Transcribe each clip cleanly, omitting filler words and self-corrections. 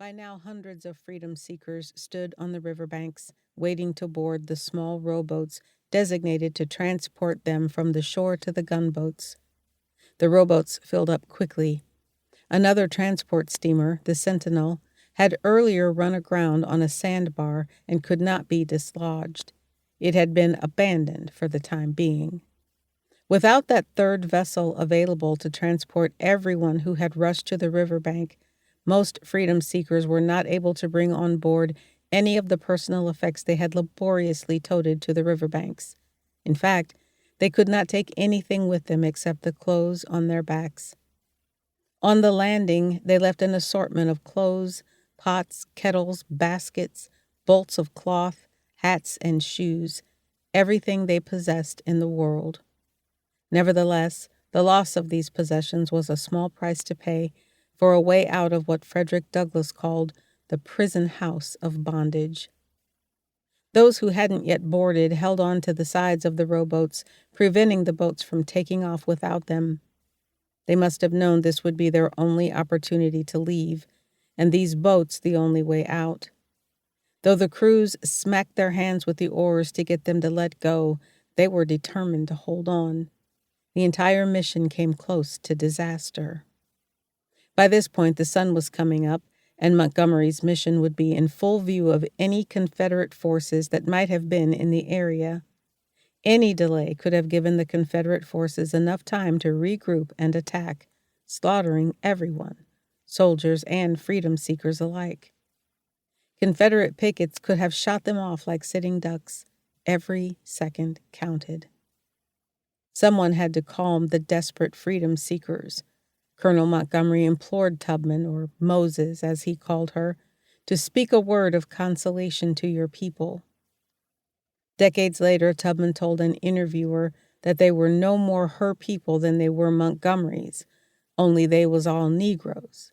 By now, hundreds of freedom seekers stood on the riverbanks, waiting to board the small rowboats designated to transport them from the shore to the gunboats. The rowboats filled up quickly. Another transport steamer, the Sentinel, had earlier run aground on a sandbar and could not be dislodged. It had been abandoned for the time being. Without that third vessel available to transport everyone who had rushed to the riverbank, most freedom seekers were not able to bring on board any of the personal effects they had laboriously toted to the riverbanks. In fact, they could not take anything with them except the clothes on their backs. On the landing, they left an assortment of clothes, pots, kettles, baskets, bolts of cloth, hats, and shoes, everything they possessed in the world. Nevertheless, the loss of these possessions was a small price to pay for a way out of what Frederick Douglass called the prison house of bondage. Those who hadn't yet boarded held on to the sides of the rowboats, preventing the boats from taking off without them. They must have known this would be their only opportunity to leave, and these boats the only way out. Though the crews smacked their hands with the oars to get them to let go, they were determined to hold on. The entire mission came close to disaster. By this point, the sun was coming up, and Montgomery's mission would be in full view of any Confederate forces that might have been in the area. Any delay could have given the Confederate forces enough time to regroup and attack, slaughtering everyone, soldiers and freedom seekers alike. Confederate pickets could have shot them off like sitting ducks. Every second counted. Someone had to calm the desperate freedom seekers. Colonel Montgomery implored Tubman, or Moses as he called her, to speak a word of consolation to your people. Decades later, Tubman told an interviewer that they were no more her people than they were Montgomery's, only they was all Negroes.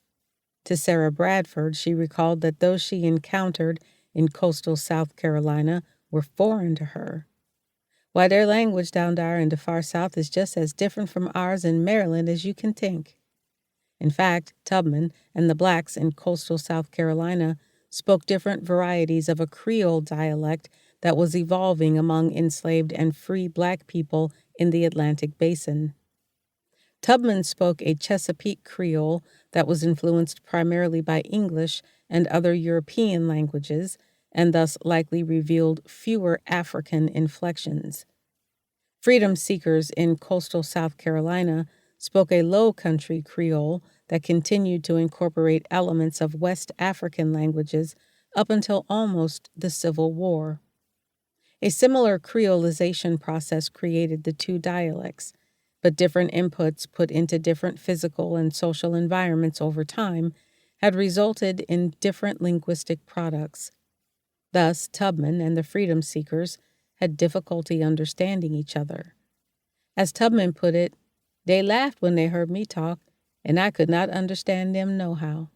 To Sarah Bradford, she recalled that those she encountered in coastal South Carolina were foreign to her. Why, their language down there in the far South is just as different from ours in Maryland as you can think. In fact, Tubman and the blacks in coastal South Carolina spoke different varieties of a Creole dialect that was evolving among enslaved and free black people in the Atlantic Basin. Tubman spoke a Chesapeake Creole that was influenced primarily by English and other European languages, and thus likely revealed fewer African inflections. Freedom seekers in coastal South Carolina spoke a Low Country Creole that continued to incorporate elements of West African languages up until almost the Civil War. A similar creolization process created the two dialects, but different inputs put into different physical and social environments over time had resulted in different linguistic products. Thus, Tubman and the freedom seekers had difficulty understanding each other. As Tubman put it, they laughed when they heard me talk, and I could not understand them nohow.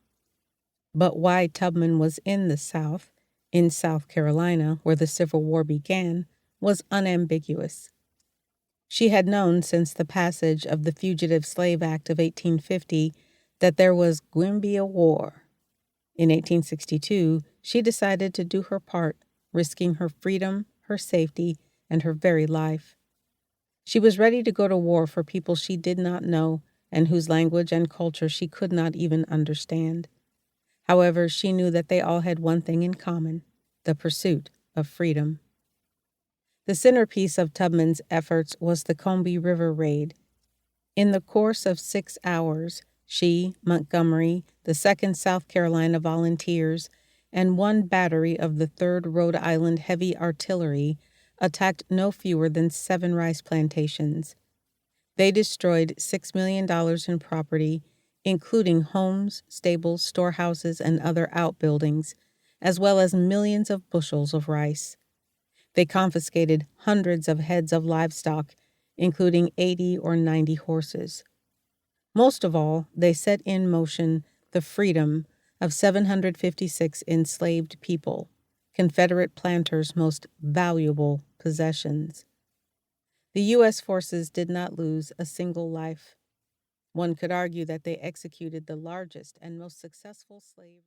But why Tubman was in the South, in South Carolina, where the Civil War began, was unambiguous. She had known since the passage of the Fugitive Slave Act of 1850 that there was gwine be a war. In 1862, she decided to do her part, risking her freedom, her safety, and her very life. She was ready to go to war for people she did not know and whose language and culture she could not even understand. However, she knew that they all had one thing in common: the pursuit of freedom. The centerpiece of Tubman's efforts was the Combahee River Raid. In the course of 6 hours, she, Montgomery, the 2nd South Carolina Volunteers, and one battery of the 3rd Rhode Island Heavy Artillery attacked no fewer than 7 rice plantations. They destroyed $6 million in property, including homes, stables, storehouses, and other outbuildings, as well as millions of bushels of rice. They confiscated hundreds of heads of livestock, including 80 or 90 horses. Most of all, they set in motion the freedom of 756 enslaved people, Confederate planters' most valuable possessions. The U.S. forces did not lose a single life. One could argue that they executed the largest and most successful slave